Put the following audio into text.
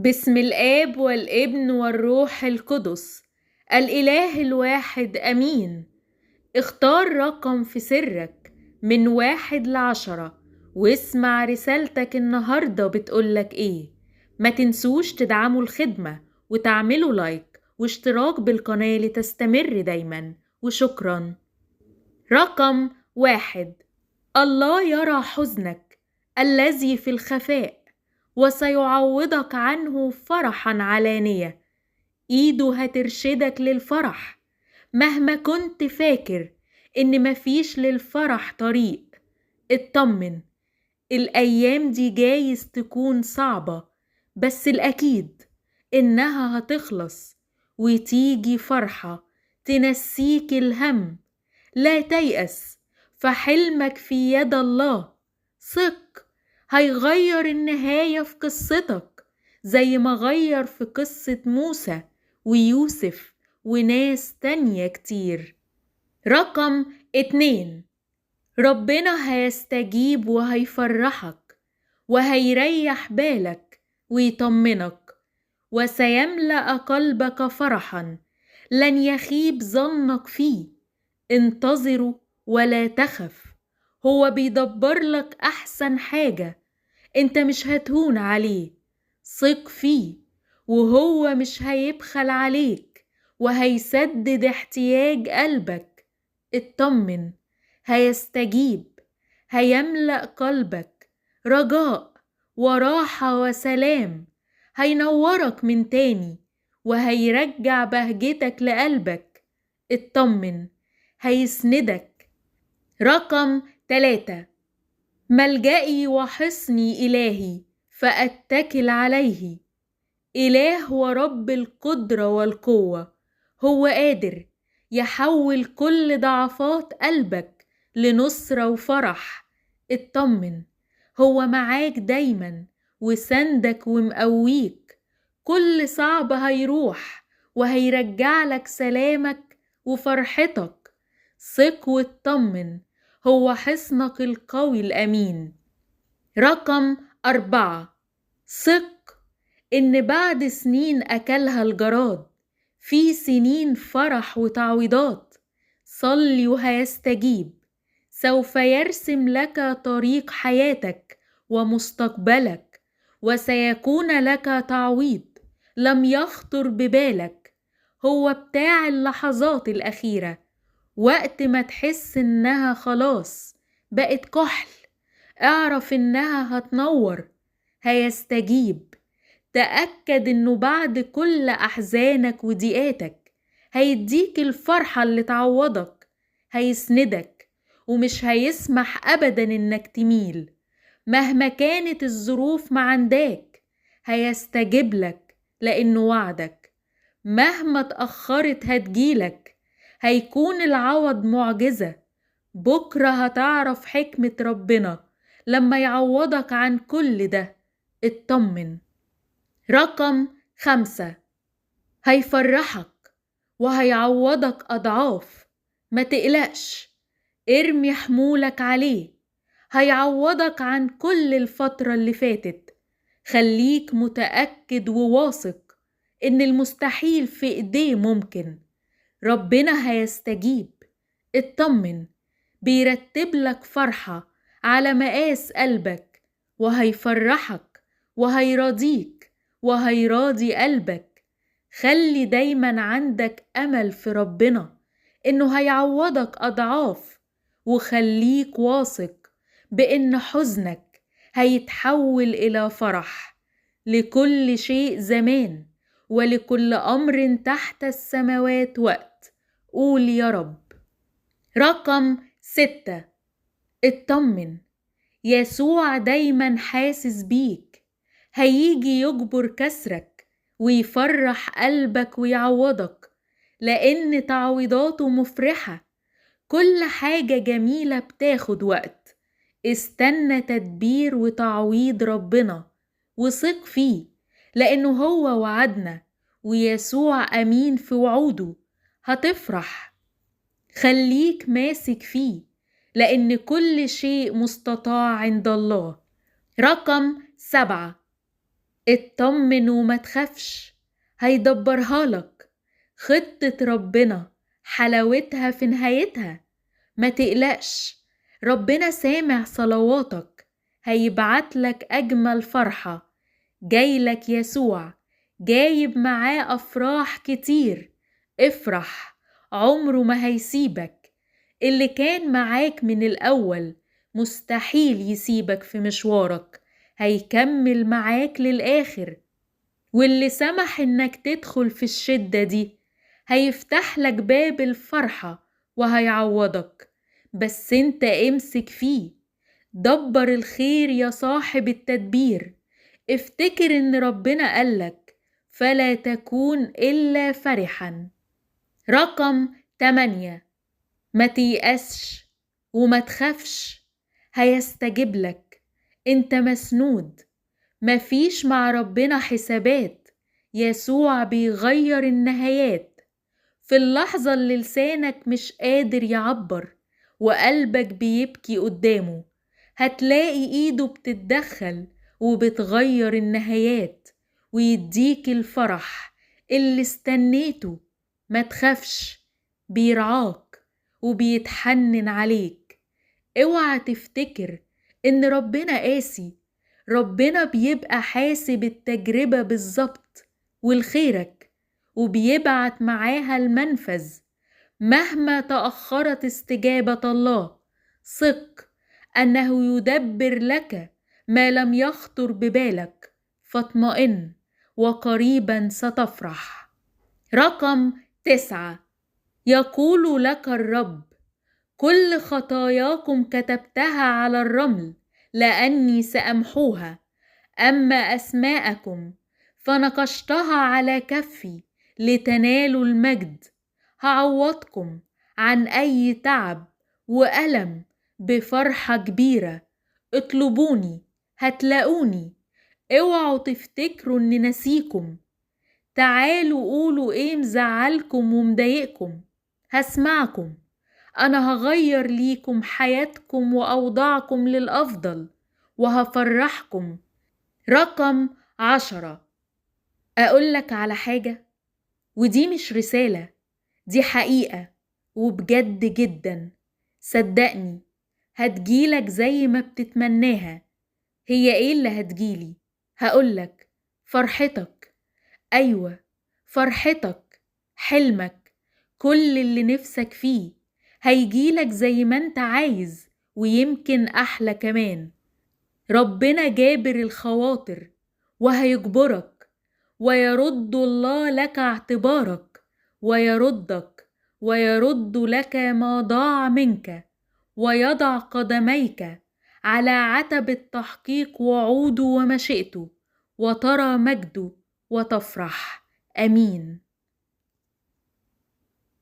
بسم الآب والابن والروح القدس، الإله الواحد أمين. اختار رقم في سرك من 1 ل10 واسمع رسالتك النهاردة بتقولك ايه. ما تنسوش تدعموا الخدمة وتعملوا لايك واشتراك بالقناة لتستمر دايما، وشكرا. رقم 1. الله يرى حزنك الذي في الخفاء وسيعوضك عنه فرحا علانية. ايده هترشدك للفرح مهما كنت فاكر ان مفيش للفرح طريق. اطمن، الايام دي جايز تكون صعبة، بس الاكيد انها هتخلص وتيجي فرحة تنسيك الهم. لا تيأس، فحلمك في يد الله. ثق، هيغير النهاية في قصتك زي ما غير في قصة موسى ويوسف وناس تانية كتير. رقم 2. ربنا هيستجيب وهيفرحك وهيريح بالك ويطمنك وسيملأ قلبك فرحا لن يخيب ظنك فيه. انتظروا ولا تخف، هو بيدبر لك أحسن حاجة. انت مش هتهون عليه، ثق فيه وهو مش هيبخل عليك وهيسدد احتياج قلبك. اطمن، هيستجيب، هيملأ قلبك رجاء وراحة وسلام. هينورك من تاني وهيرجع بهجتك لقلبك. اطمن، هيسندك. رقم 3. ملجئي وحصني إلهي فأتكل عليه. إله ورب القدرة والقوة، هو قادر يحول كل ضعفات قلبك لنصرة وفرح. اطمن، هو معاك دايما وسندك ومقويك. كل صعب هيروح وهيرجع لك سلامك وفرحتك. ثق واطمن، هو حصنك القوي الأمين. رقم 4. ثق إن بعد سنين أكلها الجراد في سنين فرح وتعويضات. صلي وهيستجيب، سوف يرسم لك طريق حياتك ومستقبلك وسيكون لك تعويض لم يخطر ببالك. هو بتاع اللحظات الأخيرة، وقت ما تحس إنها خلاص بقت كحل اعرف إنها هتنور. هيستجيب، تأكد إنه بعد كل أحزانك وضيقاتك هيديك الفرحة اللي تعوضك. هيسندك ومش هيسمح أبدا إنك تميل مهما كانت الظروف معنداك. هيستجيب لك لأنه وعدك مهما اتأخرت هتجيلك. هيكون العوض معجزة. بكرة هتعرف حكمة ربنا لما يعوضك عن كل ده. اطمن. رقم 5. هيفرحك وهيعوضك أضعاف. ما تقلقش، ارمي حمولك عليه. هيعوضك عن كل الفترة اللي فاتت. خليك متأكد وواثق إن المستحيل في إيديه ممكن. ربنا هيستجيب. اطمن، بيرتب لك فرحة على مقاس قلبك وهيفرحك وهيراضيك وهيراضي قلبك. خلي دايما عندك أمل في ربنا إنه هيعوضك أضعاف، وخليك واثق بإن حزنك هيتحول إلى فرح. لكل شيء زمان ولكل أمر تحت السماوات وقت. قول يا رب. رقم 6. اطمن، يسوع دايما حاسس بيك. هيجي يجبر كسرك ويفرح قلبك ويعوضك لأن تعويضاته مفرحة. كل حاجة جميلة بتاخد وقت. استنى تدبير وتعويض ربنا وثق فيه لأنه هو وعدنا ويسوع أمين في وعوده. هتفرح، خليك ماسك فيه لأن كل شيء مستطاع عند الله. رقم 7. اطمن وما تخافش، هيدبرها لك. خطة ربنا حلاوتها في نهايتها. ما تقلقش، ربنا سامع صلواتك، هيبعتلك أجمل فرحة. جايلك يسوع، جايب معاه أفراح كتير. افرح، عمره ما هيسيبك. اللي كان معاك من الأول مستحيل يسيبك في مشوارك، هيكمل معاك للآخر. واللي سمح إنك تدخل في الشدة دي هيفتح لك باب الفرحة وهيعوضك. بس انت امسك فيه، دبر الخير يا صاحب التدبير. افتكر ان ربنا قالك فلا تكون إلا فرحا. رقم 8، ما تيأسش وما تخافش، هيستجيب لك. انت مسنود، مفيش مع ربنا حسابات. يسوع بيغير النهايات. في اللحظة اللي لسانك مش قادر يعبر وقلبك بيبكي قدامه، هتلاقي ايده بتتدخل وبتغير النهايات ويديك الفرح اللي استنيته. ما تخافش، بيرعاك وبيتحنن عليك. اوعى تفتكر ان ربنا قاسي، ربنا بيبقى حاسب التجربة بالظبط والخيرك، وبيبعت معاها المنفذ. مهما تأخرت استجابة الله، ثق أنه يدبر لك ما لم يخطر ببالك. فاطمئن وقريبا ستفرح. رقم 9، يقول لك الرب: كل خطاياكم كتبتها على الرمل لأني سأمحوها، أما أسماءكم فنقشتها على كفي لتنالوا المجد. هعوضكم عن أي تعب وألم بفرحة كبيرة. اطلبوني هتلاقوني، اوعوا تفتكروا اني نسيكم. تعالوا قولوا ايه مزعلكم ومضايقكم، هسمعكم. أنا هغير ليكم حياتكم وأوضاعكم للأفضل وهفرحكم. رقم 10، أقولك على حاجة، ودي مش رسالة، دي حقيقة وبجد جدا. صدقني هتجيلك زي ما بتتمناها. هي ايه اللي هتجيلي؟ هقولك: فرحتك. أيوة، فرحتك، حلمك، كل اللي نفسك فيه هيجيلك زي ما انت عايز ويمكن أحلى كمان. ربنا جابر الخواطر وهيجبرك، ويرد الله لك اعتبارك، ويردك ويرد لك ما ضاع منك، ويضع قدميك على عتبة تحقيق وعوده ومشيئته، وترى مجده وتفرح. آمين.